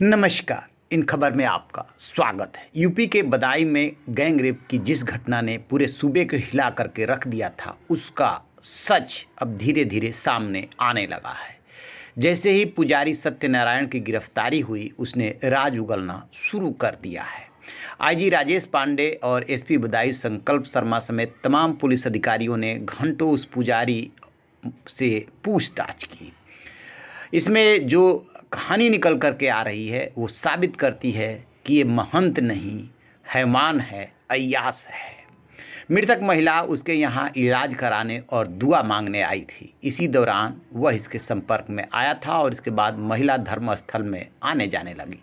नमस्कार। इन खबर में आपका स्वागत है। यूपी के बदायूं में गैंग रेप की जिस घटना ने पूरे सूबे को हिला करके रख दिया था, उसका सच अब धीरे धीरे सामने आने लगा है। जैसे ही पुजारी सत्यनारायण की गिरफ्तारी हुई, उसने राज उगलना शुरू कर दिया है। आईजी राजेश पांडे और एसपी बदायूं संकल्प शर्मा समेत तमाम पुलिस अधिकारियों ने घंटों उस पुजारी से पूछताछ की। इसमें जो कहानी निकल कर के आ रही है वो साबित करती है कि ये महंत नहीं, हैवान है, अय्याश है। मृतक महिला उसके यहाँ इलाज कराने और दुआ मांगने आई थी। इसी दौरान वह इसके संपर्क में आया था और इसके बाद महिला धर्मस्थल में आने जाने लगी।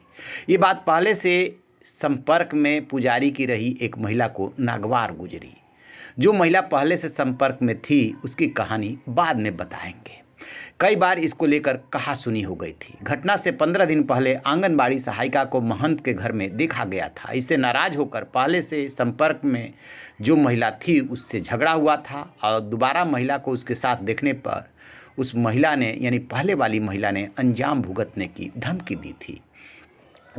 ये बात पहले से संपर्क में पुजारी की रही एक महिला को नागवार गुजरी। जो महिला पहले से संपर्क में थी उसकी कहानी बाद में बताएंगे। कई बार इसको लेकर कहासुनी हो गई थी। घटना से 15 दिन पहले आंगनबाड़ी सहायिका को महंत के घर में देखा गया था। इससे नाराज होकर पहले से संपर्क में जो महिला थी उससे झगड़ा हुआ था और दोबारा महिला को उसके साथ देखने पर उस महिला ने, यानी पहले वाली महिला ने, अंजाम भुगतने की धमकी दी थी।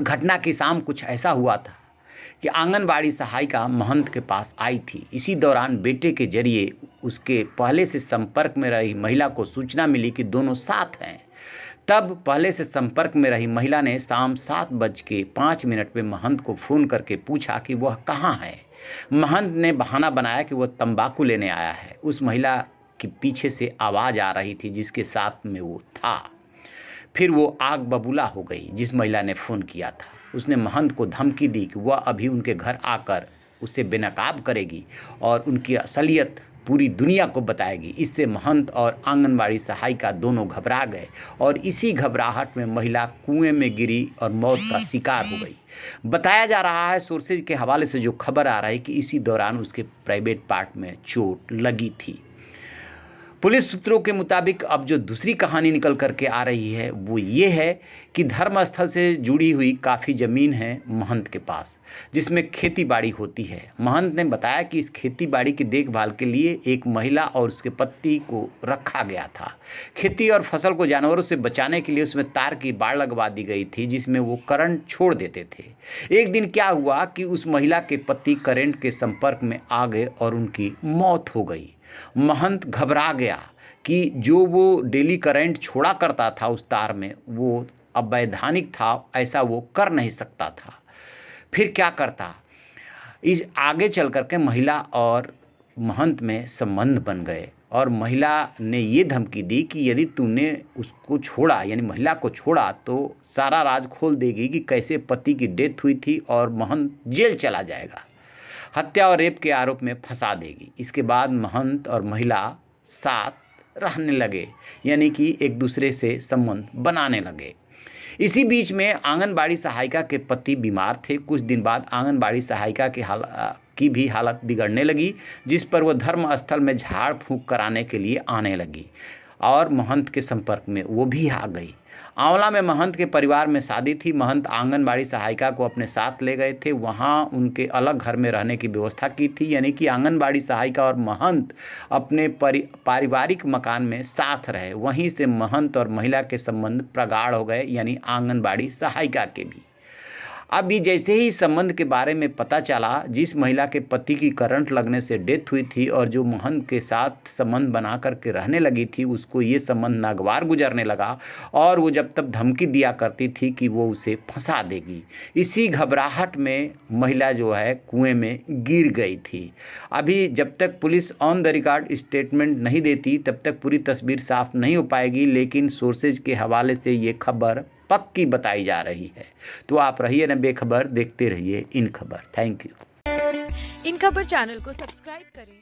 घटना की शाम कुछ ऐसा हुआ था कि आंगनबाड़ी सहायिका महंत के पास आई थी। इसी दौरान बेटे के जरिए उसके पहले से संपर्क में रही महिला को सूचना मिली कि दोनों साथ हैं। तब पहले से संपर्क में रही महिला ने शाम 7:05 पे महंत को फ़ोन करके पूछा कि वह कहाँ है। महंत ने बहाना बनाया कि वह तंबाकू लेने आया है। उस महिला के पीछे से आवाज़ आ रही थी जिसके साथ में वो था। फिर वो आग बबूला हो गई। जिस महिला ने फ़ोन किया था उसने महंत को धमकी दी कि वह अभी उनके घर आकर उसे बेनकाब करेगी और उनकी असलियत पूरी दुनिया को बताएगी। इससे महंत और आंगनबाड़ी सहायिका दोनों घबरा गए और इसी घबराहट में महिला कुएं में गिरी और मौत का शिकार हो गई। बताया जा रहा है, सोर्सेज के हवाले से जो खबर आ रहा है, कि इसी दौरान उसके प्राइवेट पार्ट में चोट लगी थी। पुलिस सूत्रों के मुताबिक अब जो दूसरी कहानी निकल करके आ रही है वो ये है कि धर्मस्थल से जुड़ी हुई काफ़ी ज़मीन है महंत के पास, जिसमें खेती बाड़ी होती है। महंत ने बताया कि इस खेती बाड़ी की देखभाल के लिए एक महिला और उसके पति को रखा गया था। खेती और फसल को जानवरों से बचाने के लिए उसमें तार की बाड़ लगवा दी गई थी, जिसमें वो करंट छोड़ देते थे। एक दिन क्या हुआ कि उस महिला के पति करंट के संपर्क में आ गए और उनकी मौत हो गई। महंत घबरा गया कि जो वो डेली करंट छोड़ा करता था उस तार में, वो अवैधानिक था, ऐसा वो कर नहीं सकता था। फिर क्या करता? इस आगे चल करके महिला और महंत में संबंध बन गए और महिला ने ये धमकी दी कि यदि तूने उसको छोड़ा, यानी महिला को छोड़ा, तो सारा राज खोल देगी कि कैसे पति की डेथ हुई थी और महंत जेल चला जाएगा। हत्या और रेप के आरोप में फंसा देगी। इसके बाद महंत और महिला साथ रहने लगे, यानी कि एक दूसरे से संबंध बनाने लगे। इसी बीच में आंगनबाड़ी सहायिका के पति बीमार थे। कुछ दिन बाद आंगनबाड़ी सहायिका की भी हालत बिगड़ने लगी, जिस पर वह धर्मस्थल में झाड़ फूंक कराने के लिए आने लगी और महंत के संपर्क में वो भी आ गई। आंवला में महंत के परिवार में शादी थी। महंत आंगनबाड़ी सहायिका को अपने साथ ले गए थे। वहाँ उनके अलग घर में रहने की व्यवस्था की थी, यानी कि आंगनबाड़ी सहायिका और महंत अपने पारिवारिक मकान में साथ रहे। वहीं से महंत और महिला के संबंध प्रगाढ़ हो गए, यानी आंगनबाड़ी सहायिका के भी। अभी जैसे ही संबंध के बारे में पता चला, जिस महिला के पति की करंट लगने से डेथ हुई थी और जो महंत के साथ संबंध बना करके रहने लगी थी, उसको ये संबंध नागवार गुजरने लगा और वो जब तब धमकी दिया करती थी कि वो उसे फंसा देगी। इसी घबराहट में महिला जो है कुएं में गिर गई थी। अभी जब तक police on the record statement नहीं देती तब तक पूरी तस्वीर साफ नहीं हो पाएगी, लेकिन सोर्सेज के हवाले से ये खबर पक्की बताई जा रही है। तो आप रहिए न बेखबर, देखते रहिए इन खबर। Thank you. इन खबर चैनल को सब्सक्राइब करें।